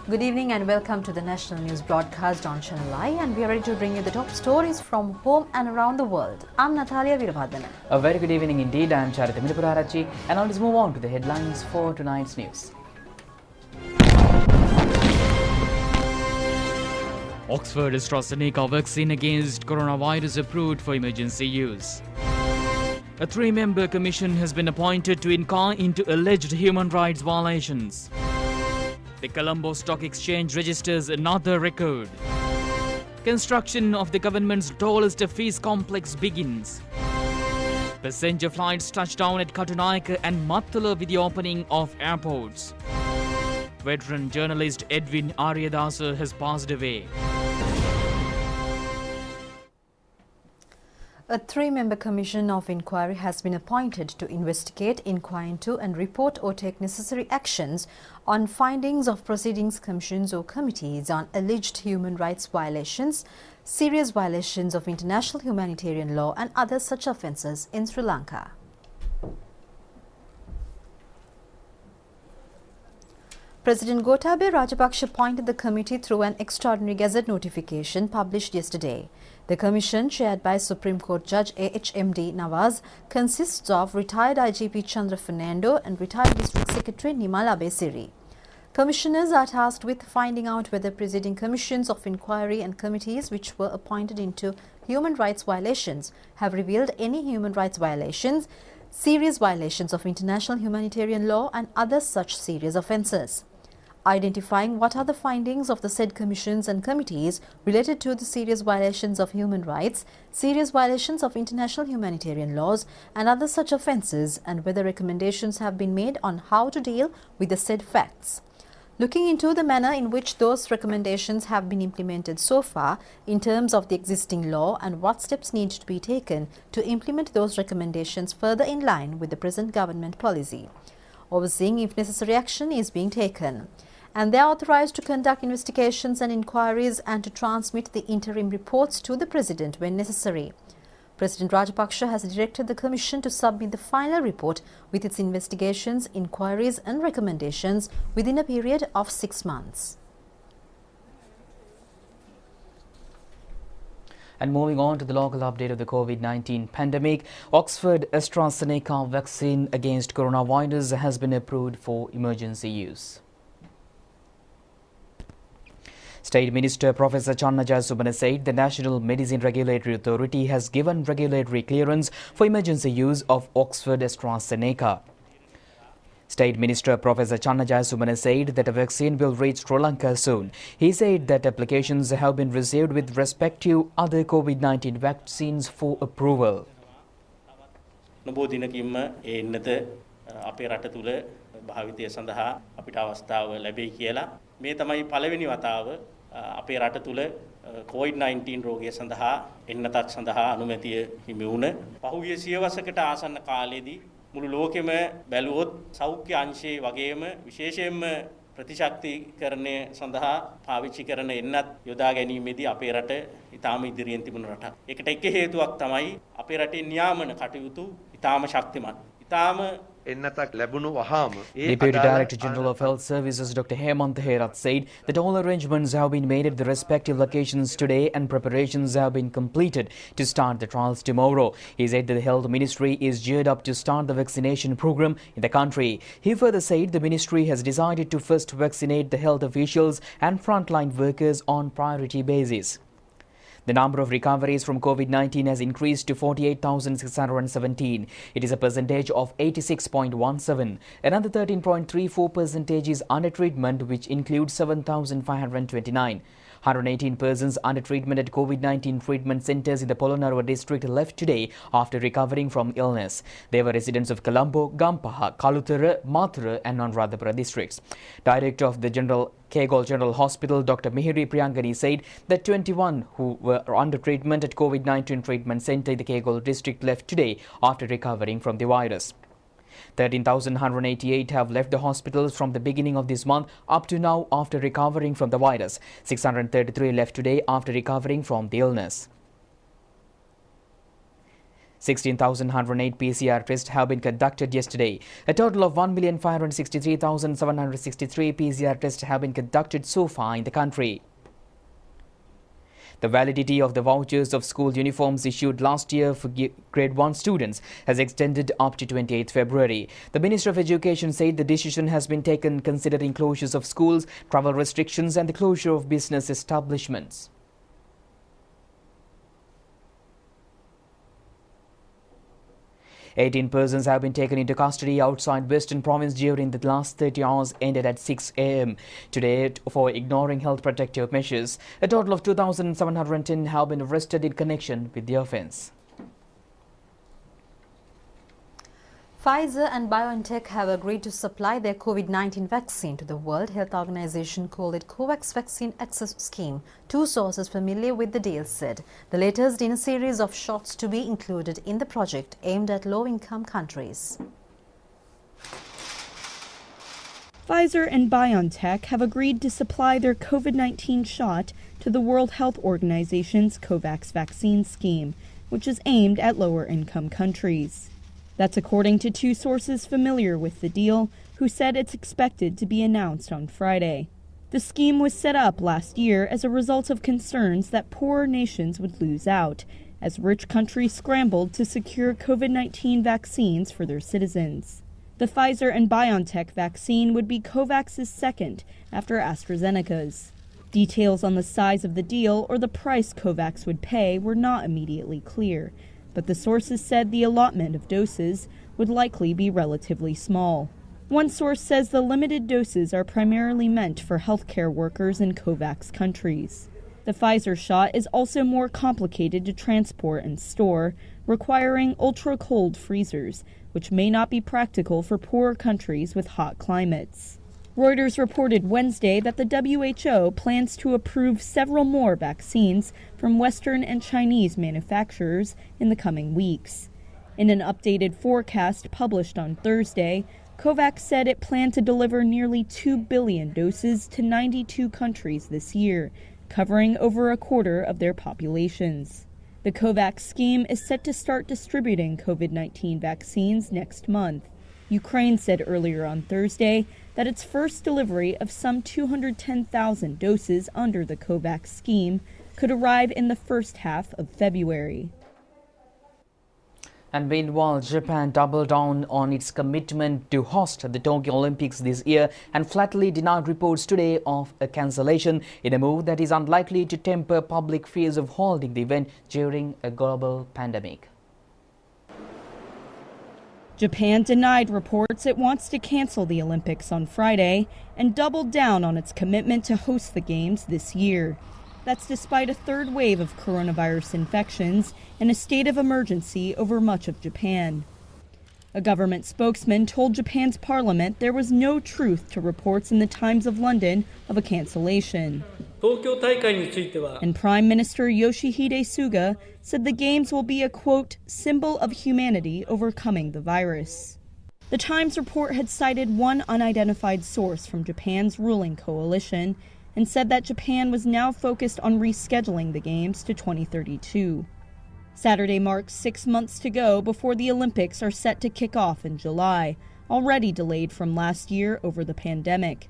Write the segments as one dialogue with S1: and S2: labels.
S1: Good evening and welcome to the national news broadcast on ChannelEye, and we are ready to bring you the top stories from home and around the world. I'm Natalia Virabhadana.
S2: A very good evening indeed. I'm Charita Mirapurarachi, and now let's move on to the headlines for tonight's news.
S3: Oxford AstraZeneca vaccine against coronavirus approved for emergency use. A three-member commission has been appointed to inquire into alleged human rights violations. The Colombo Stock Exchange registers another record. Construction of the government's tallest fees complex begins. Passenger flights touch down at Katunayaka and Mattala with the opening of airports. Veteran journalist Edwin Aryadasa has passed away.
S1: A three-member commission of inquiry has been appointed to investigate, inquire into and report or take necessary actions on findings of proceedings, commissions or committees on alleged human rights violations, serious violations of international humanitarian law and other such offences in Sri Lanka. President Gotabaya Rajapaksa appointed the committee through an extraordinary gazette notification published yesterday. The commission, chaired by Supreme Court Judge AHMD Nawaz, consists of retired IGP Chandra Fernando and retired District Secretary Nimal Abesiri. Commissioners are tasked with finding out whether preceding commissions of inquiry and committees which were appointed into human rights violations have revealed any human rights violations, serious violations of international humanitarian law and other such serious offences. Identifying what are the findings of the said commissions and committees related to the serious violations of human rights, serious violations of international humanitarian laws and other such offences, and whether recommendations have been made on how to deal with the said facts. Looking into the manner in which those recommendations have been implemented so far in terms of the existing law and what steps need to be taken to implement those recommendations further in line with the present government policy. Overseeing if necessary action is being taken. And they are authorized to conduct investigations and inquiries and to transmit the interim reports to the President when necessary. President Rajapaksa has directed the Commission to submit the final report with its investigations, inquiries and recommendations within a period of 6 months.
S2: And moving on to the local update of the COVID-19 pandemic, Oxford AstraZeneca vaccine against coronavirus has been approved for emergency use. State Minister Professor Channajaya Subana said the National Medicine Regulatory Authority has given regulatory clearance for emergency use of Oxford AstraZeneca. State Minister Professor Channajaya Subana said that a vaccine will reach Sri Lanka soon. He said that applications have been received with respect to other COVID-19 vaccines for approval.
S4: නබෝ දිනකින්ම ඒ එන්නත අපේ රට තුල භාවිතය සඳහා අපිට අවස්ථාව ලැබෙයි කියලා මේ තමයි පළවෙනි වතාව අපේ රට තුල COVID-19 රෝගය සඳහා එන්නතක් සඳහා අනුමැතිය හිමි වුණ පහුගිය සියවසකට ආසන්න කාලෙදී මුළු ලෝකෙම බැලුවොත් සෞඛ්‍ය අංශයේ වගේම විශේෂයෙන්ම ප්‍රතිශක්තිකරණය සඳහා පාවිච්චි කරන එන්නත් යොදා ගැනීමේදී අපේ රට ඉතාම ඉදිරියෙන් තිබුණු රටක්. ඒකට එක හේතුවක් තමයි අපේ රටේ නියාමන කටයුතු ඉතාම ශක්තිමත්. ඉතාම
S2: Deputy Director General of Health Services Dr. Hemant Herath said that all arrangements have been made at the respective locations today and preparations have been completed to start the trials tomorrow. He said that the Health Ministry is geared up to start the vaccination program in the country. He further said the ministry has decided to first vaccinate the health officials and frontline workers on priority basis. The number of recoveries from COVID-19 has increased to 48,617. It is a percentage of 86.17. Another 13.34% is under treatment, which includes 7,529. 118 persons under treatment at COVID-19 treatment centres in the Polonnaruwa district left today after recovering from illness. They were residents of Colombo, Gampaha, Kalutara, Mathura and Anuradhapura districts. Director of the Kegol General Hospital, Dr. Mihiri Priyangani said that 21 who were under treatment at COVID-19 treatment centre in the Kegol district left today after recovering from the virus. 13,188 have left the hospitals from the beginning of this month up to now after recovering from the virus. 633 left today after recovering from the illness. 16,108 PCR tests have been conducted yesterday. A total of 1,563,763 PCR tests have been conducted so far in the country. The validity of the vouchers of school uniforms issued last year for grade 1 students has extended up to 28th February. The Minister of Education said the decision has been taken considering closures of schools, travel restrictions and the closure of business establishments. 18 persons have been taken into custody outside Western Province during the last 30 hours ended at 6 a.m. today for ignoring health protective measures. A total of 2,710 have been arrested in connection with the offence.
S1: Pfizer and BioNTech have agreed to supply their COVID-19 vaccine to the World Health Organization called it COVAX Vaccine Access Scheme. Two sources familiar with the deal said the latest in a series of shots to be included in the project aimed at low-income countries.
S5: Pfizer and BioNTech have agreed to supply their COVID-19 shot to the World Health Organization's COVAX vaccine scheme, which is aimed at lower-income countries. That's according to two sources familiar with the deal, who said it's expected to be announced on Friday. The scheme was set up last year as a result of concerns that poorer nations would lose out, as rich countries scrambled to secure COVID-19 vaccines for their citizens. The Pfizer and BioNTech vaccine would be COVAX's second after AstraZeneca's. Details on the size of the deal or the price COVAX would pay were not immediately clear, but the sources said the allotment of doses would likely be relatively small. One source says the limited doses are primarily meant for healthcare workers in COVAX countries. The Pfizer shot is also more complicated to transport and store, requiring ultra-cold freezers, which may not be practical for poorer countries with hot climates. Reuters reported Wednesday that the WHO plans to approve several more vaccines from Western and Chinese manufacturers in the coming weeks. In an updated forecast published on Thursday, COVAX said it planned to deliver nearly 2 billion doses to 92 countries this year, covering over a quarter of their populations. The COVAX scheme is set to start distributing COVID-19 vaccines next month. Ukraine said earlier on Thursday that its first delivery of some 210,000 doses under the COVAX scheme could arrive in the first half of February.
S2: And meanwhile, Japan doubled down on its commitment to host the Tokyo Olympics this year and flatly denied reports today of a cancellation in a move that is unlikely to temper public fears of holding the event during a global pandemic.
S5: Japan denied reports it wants to cancel the Olympics on Friday and doubled down on its commitment to host the Games this year. That's despite a third wave of coronavirus infections and a state of emergency over much of Japan. A government spokesman told Japan's parliament there was no truth to reports in the Times of London of a cancellation. And Prime Minister Yoshihide Suga said the Games will be a, quote, symbol of humanity overcoming the virus. The Times report had cited one unidentified source from Japan's ruling coalition and said that Japan was now focused on rescheduling the Games to 2032. Saturday marks 6 months to go before the Olympics are set to kick off in July, already delayed from last year over the pandemic.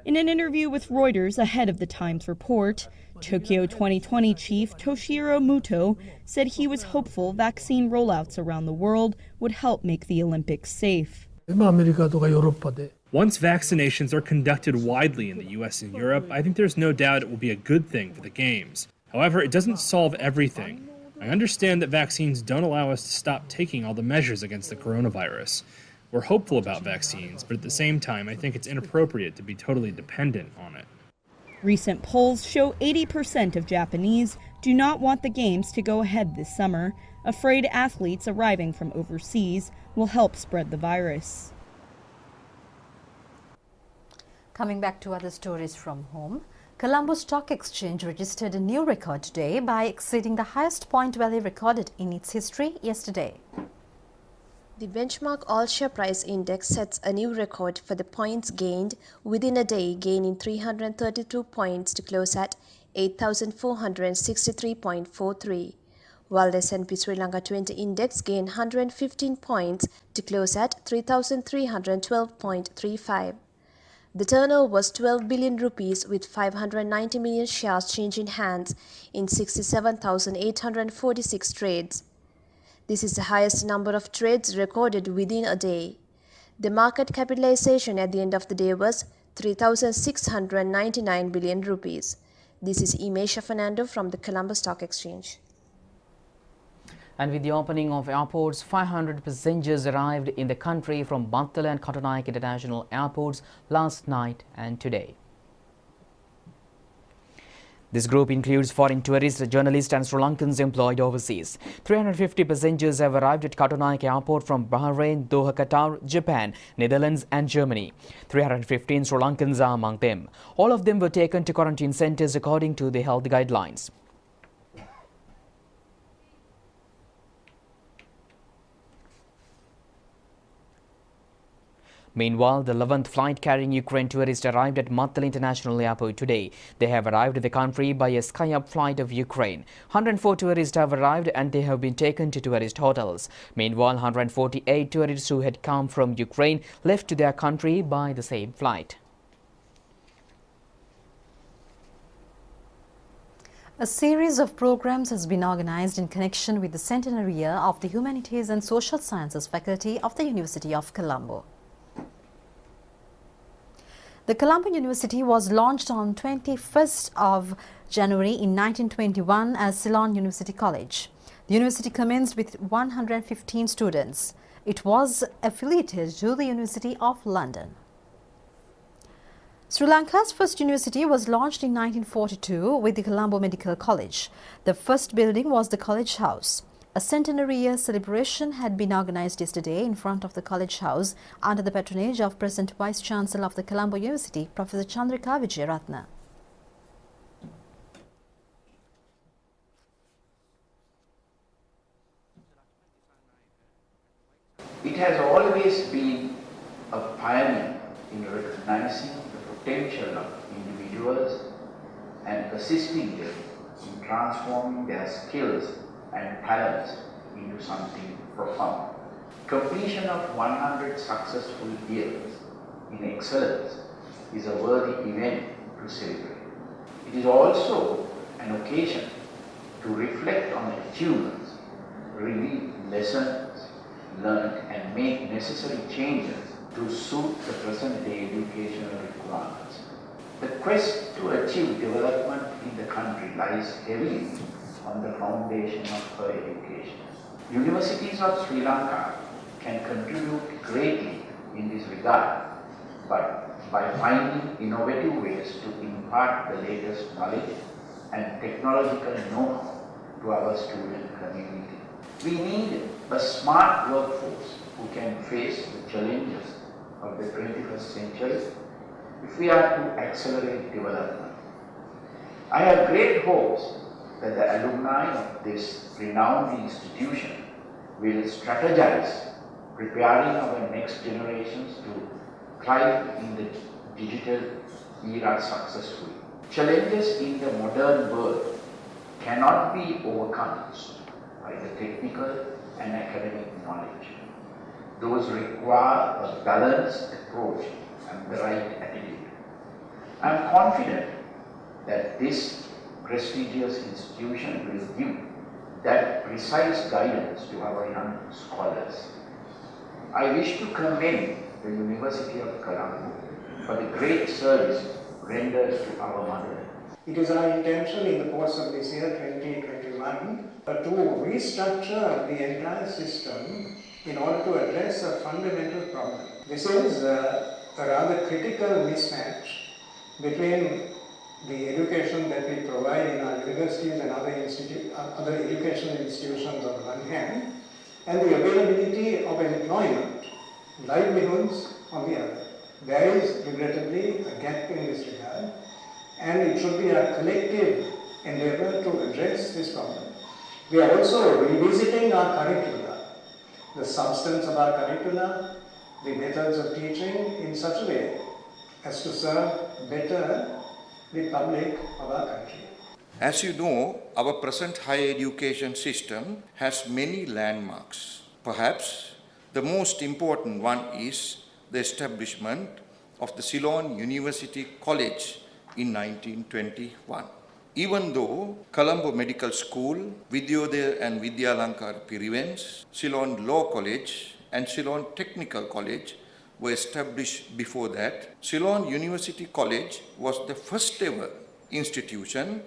S5: In an interview with Reuters ahead of the Times report, Tokyo 2020 chief Toshiro Muto said he was hopeful vaccine rollouts around the world would help make the Olympics safe.
S6: Once vaccinations are conducted widely in the US and Europe, I think there's no doubt it will be a good thing for the Games. However, it doesn't solve everything. I understand that vaccines don't allow us to stop taking all the measures against the coronavirus. We're hopeful about vaccines, but at the same time, I think it's inappropriate to be totally dependent on it.
S5: Recent polls show 80% of Japanese do not want the Games to go ahead this summer, afraid athletes arriving from overseas will help spread the virus.
S1: Coming back to other stories from home, Colombo Stock Exchange registered a new record today by exceeding the highest point value recorded in its history yesterday.
S7: The benchmark all-share price index sets a new record for the points gained within a day, gaining 332 points to close at 8,463.43. while the S&P Sri Lanka 20 index gained 115 points to close at 3,312.35. The turnover was 12 billion rupees with 590 million shares changing hands in 67,846 trades. This is the highest number of trades recorded within a day. The market capitalization at the end of the day was 3,699 billion rupees. This is Imesha Fernando from the Colombo Stock Exchange.
S2: And with the opening of airports, 500 passengers arrived in the country from Bantala and Kattanayake international airports last night and today. This group includes foreign tourists, journalists and Sri Lankans employed overseas. 350 passengers have arrived at Kattanayake Airport from Bahrain, Doha, Qatar, Japan, Netherlands and Germany. 315 Sri Lankans are among them. All of them were taken to quarantine centres according to the health guidelines. Meanwhile, the 11th flight carrying Ukraine tourists arrived at Mattal International Airport today. They have arrived in the country by a sky-up flight of Ukraine. 104 tourists have arrived and they have been taken to tourist hotels. Meanwhile, 148 tourists who had come from Ukraine left to their country by the same flight.
S1: A series of programs has been organized in connection with the centenary year of the Humanities and Social Sciences faculty of the University of Colombo. The Colombo University was launched on 21st of January in 1921 as Ceylon University College. The university commenced with 115 students. It was affiliated to the University of London. Sri Lanka's first university was launched in 1942 with the Colombo Medical College. The first building was the College House. A centenary year celebration had been organized yesterday in front of the College House under the patronage of present Vice-Chancellor of the Colombo University, Professor Chandrika Vijayaratna.
S8: It has always been a pioneer in recognizing the potential of individuals and assisting them in transforming their skills and talents into something profound. Completion of 100 successful years in excellence is a worthy event to celebrate. It is also an occasion to reflect on achievements, review lessons learned and make necessary changes to suit the present-day educational requirements. The quest to achieve development in the country lies heavily on the foundation of her education. Universities of Sri Lanka can contribute greatly in this regard, but by finding innovative ways to impart the latest knowledge and technological know-how to our student community. We need a smart workforce who can face the challenges of the 21st century if we are to accelerate development. I have great hopes that the alumni of this renowned institution will strategize, preparing our next generations to thrive in the digital era successfully. Challenges in the modern world cannot be overcome by the technical and academic knowledge. Those require a balanced approach and the right attitude. I am confident that this prestigious institution will give that precise guidance to our young scholars. I wish to commend the University of Colombo for the great service rendered to our mother.
S9: It is our intention in the course of this year 2021 to restructure the entire system in order to address a fundamental problem. This is a rather critical mismatch between the education that we provide in our universities and other educational institutions on the one hand, and the availability of employment, livelihoods on the other. There is regrettably a gap in this regard, and it should be a collective endeavor to address this problem. We are also revisiting our curricula, the substance of our curricula, the methods of teaching in such a way as to serve better the public of our country.
S10: As you know, our present higher education system has many landmarks. Perhaps the most important one is the establishment of the Ceylon University College in 1921. Even though Colombo Medical School, Vidyodaya and Vidyalankar Pirivens, Ceylon Law College and Ceylon Technical College were established before that, Ceylon University College was the first ever institution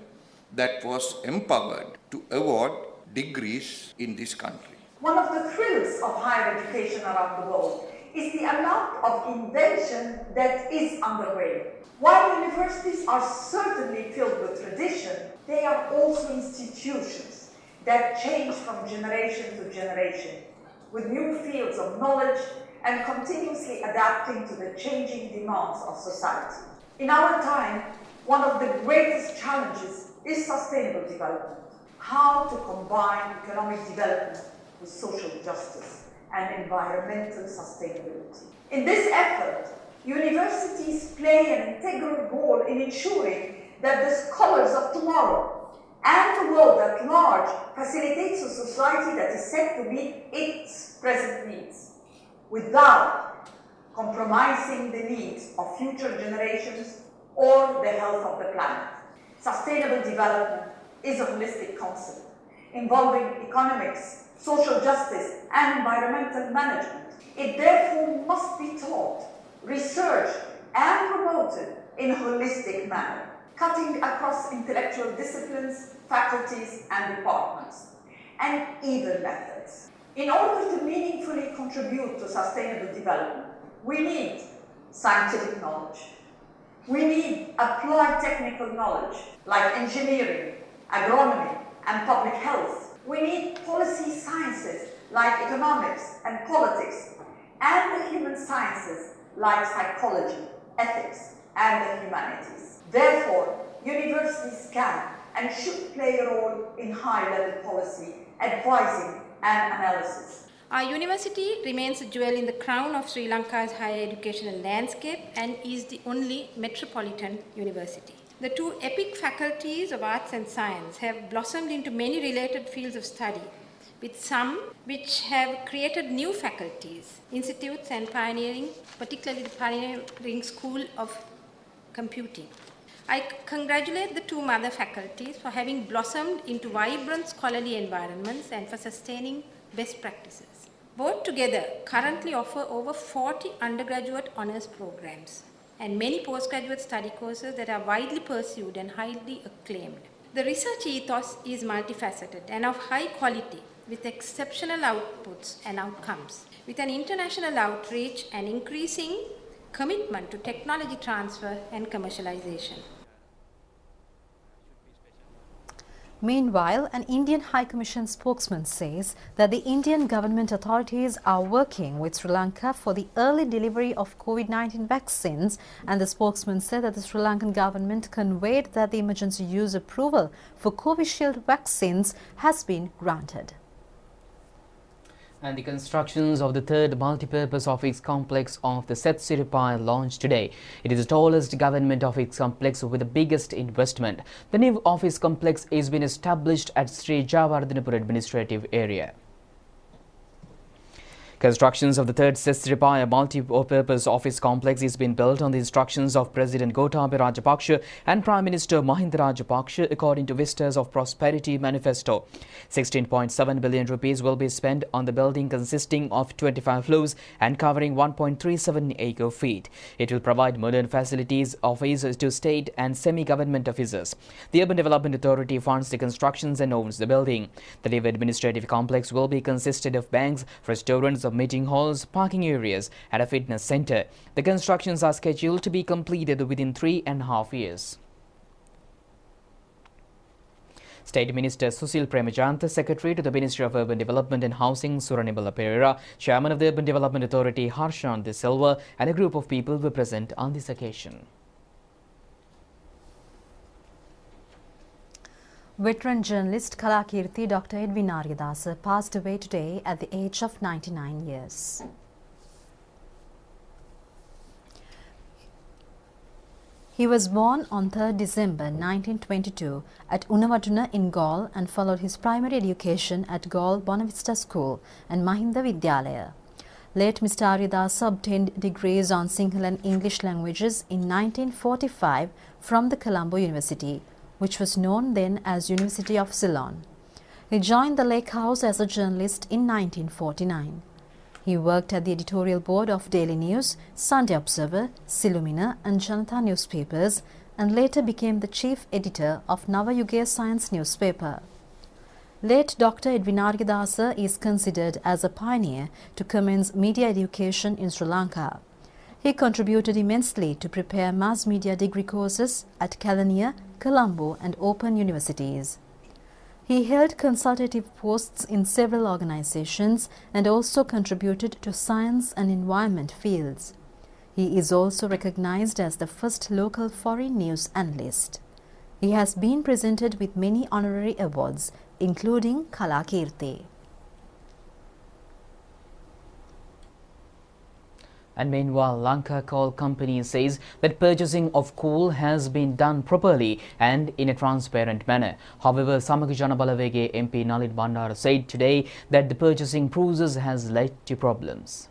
S10: that was empowered to award degrees in this country.
S11: One of the thrills of higher education around the world is the amount of invention that is underway. While universities are certainly filled with tradition, they are also institutions that change from generation to generation, with new fields of knowledge and continuously adapting to the changing demands of society. In our time, one of the greatest challenges is sustainable development. How to combine economic development with social justice and environmental sustainability. In this effort, universities play an integral role in ensuring that the scholars of tomorrow and the world at large facilitates a society that is set to meet its present needs, without compromising the needs of future generations or the health of the planet. Sustainable development is a holistic concept involving economics, social justice, and environmental management. It therefore must be taught, researched, and promoted in a holistic manner, cutting across intellectual disciplines, faculties, and departments, and even methods. In order to meaningfully contribute to sustainable development, we need scientific knowledge. We need applied technical knowledge like engineering, agronomy, and public health. We need policy sciences like economics and politics, and the human sciences like psychology, ethics, and the humanities. Therefore, universities can and should play a role in high-level policy, advising, and analysis.
S12: Our university remains a jewel in the crown of Sri Lanka's higher educational landscape and is the only metropolitan university. The two epic faculties of arts and science have blossomed into many related fields of study, with some which have created new faculties, institutes, and pioneering, particularly the pioneering School of Computing. I congratulate the two mother faculties for having blossomed into vibrant scholarly environments and for sustaining best practices. Both together currently offer over 40 undergraduate honors programs and many postgraduate study courses that are widely pursued and highly acclaimed. The research ethos is multifaceted and of high quality, with exceptional outputs and outcomes, with an international outreach and increasing commitment to technology transfer and commercialization.
S1: Meanwhile, an Indian High Commission spokesman says that the Indian government authorities are working with Sri Lanka for the early delivery of COVID-19 vaccines, and the spokesman said that the Sri Lankan government conveyed that the emergency use approval for Covishield vaccines has been granted.
S2: And the constructions of the third multi-purpose office complex of the Seth Siripai launched today. It is the tallest government office complex with the biggest investment. The new office complex is being established at Sri Javardhanapur administrative area. Constructions of the third Seth Siripai multi-purpose office complex is being built on the instructions of President Gotabaya Rajapaksa and Prime Minister Mahinda Rajapaksa according to Vistas of Prosperity Manifesto. 16.7 billion rupees will be spent on the building, consisting of 25 floors and covering 1.37 acre feet. It will provide modern facilities, offices to state and semi-government officers. The Urban Development Authority funds the constructions and owns the building. The new administrative complex will be consisted of banks, restaurants, meeting halls, parking areas, and a fitness center. The constructions are scheduled to be completed within 3.5 years. State Minister Susil Premajantha, Secretary to the Ministry of Urban Development and Housing Suranibala Pereira, Chairman of the Urban Development Authority Harshan De Silva, and a group of people were present on this occasion.
S1: Veteran journalist Kalakirti Dr. Edwin Aryadasa passed away today at the age of 99 years. He was born on 3rd December 1922 at Unnavatuna in Galle and followed his primary education at Galle Bonavista School and Mahinda Vidyalaya. Late Mr. Aryadasa obtained degrees on Sinhala and English languages in 1945 from the Colombo University, which was known then as University of Ceylon. He joined the Lake House as a journalist in 1949. He worked at the editorial board of Daily News, Sunday Observer, Silumina and Janata newspapers and later became the chief editor of Navayuga Science newspaper. Late Dr. Edwin Aryadasa is considered as a pioneer to commence media education in Sri Lanka. He contributed immensely to prepare mass media degree courses at Kelaniya, Colombo and Open universities. He held consultative posts in several organizations and also contributed to science and environment fields. He is also recognized as the first local foreign news analyst. He has been presented with many honorary awards, including Kalakirti.
S2: And meanwhile, Lanka Coal Company says that purchasing of coal has been done properly and in a transparent manner. However, Samaga Jana Balawege MP Nalit Bandara said today that the purchasing process has led to problems.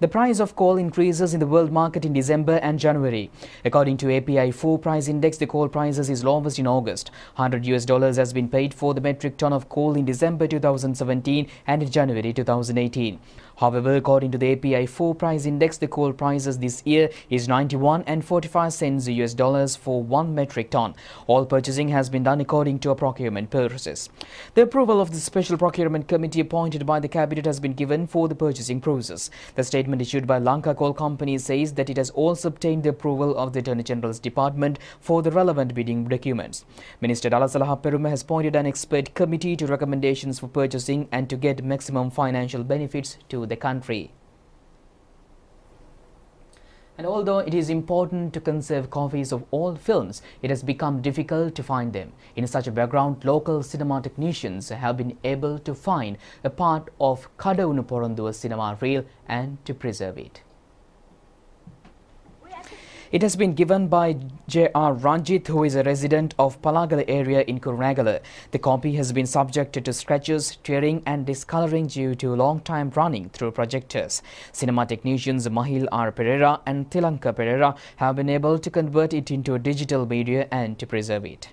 S2: The price of coal increases in the world market in December and January. According to API 4 price index, the coal prices is lowest in August. $100 has been paid for the metric ton of coal in December 2017 and in January 2018. However, according to the API 4 price index, the coal prices this year is 91 and 45 cents US for 1 metric ton. All purchasing has been done according to a procurement process. The approval of the special procurement committee appointed by the cabinet has been given for the purchasing process. The statement issued by Lanka Coal Company says that it has also obtained the approval of the Attorney General's Department for the relevant bidding documents. Minister Dalasalaha Peruma has appointed an expert committee to recommendations for purchasing and to get maximum financial benefits to the country. And although it is important to conserve copies of all films, it has become difficult to find them. In such a background, local cinema technicians have been able to find a part of Kadavunu Porunduwa cinema reel and to preserve it. It has been given by J.R. Ranjit, who is a resident of Palagala area in Kurunegala. The copy has been subjected to scratches, tearing and discoloring due to long time running through projectors. Cinema technicians Mahil R. Pereira and Tilanka Pereira have been able to convert it into a digital media and to preserve it.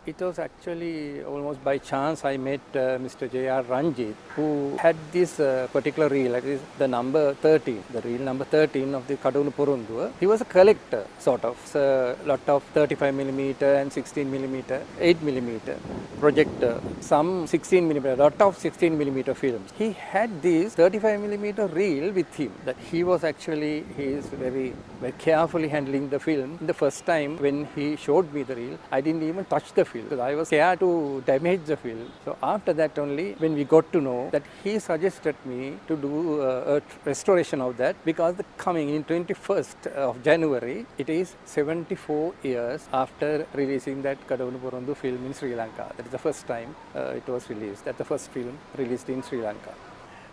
S13: It was actually almost by chance I met Mr. J.R. Ranjit, who had this particular reel, that is the number 13, the reel number 13 of the Kadavunu Porunduwa. He was a collector, sort of. So, a lot of 35mm and 16mm, 8mm projector, some 16mm, a lot of 16mm films. He had this 35mm reel with him, that he was actually, he is very carefully handling the film. The first time when he showed me the reel, I didn't even touch the film, because I was scared to damage the film. So after that only, when we got to know that, he suggested me to do a restoration of that, because the coming in 21st of January, it is 74 years after releasing that Kadavunu Porunduwa film in Sri Lanka. That is the first time it was released. That's the first film released in Sri Lanka.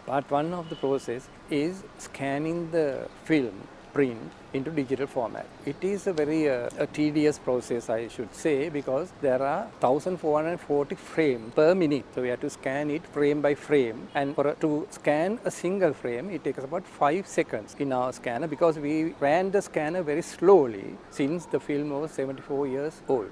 S13: Part one of the process is scanning the film print into digital format. It is a very tedious process, I should say, because there are 1440 frames per minute. So we have to scan it frame by frame, and to scan a single frame, it takes about 5 seconds in our scanner, because we ran the scanner very slowly since the film was 74 years old.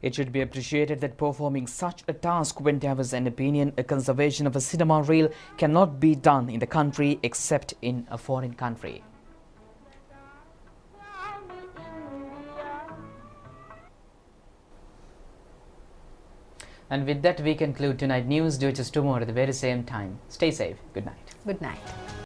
S2: It should be appreciated that performing such a task when there was an opinion, a conservation of a cinema reel cannot be done in the country except in a foreign country. And with that, we conclude tonight's news. Do it tomorrow at the very same time. Stay safe. Good night.
S1: Good night.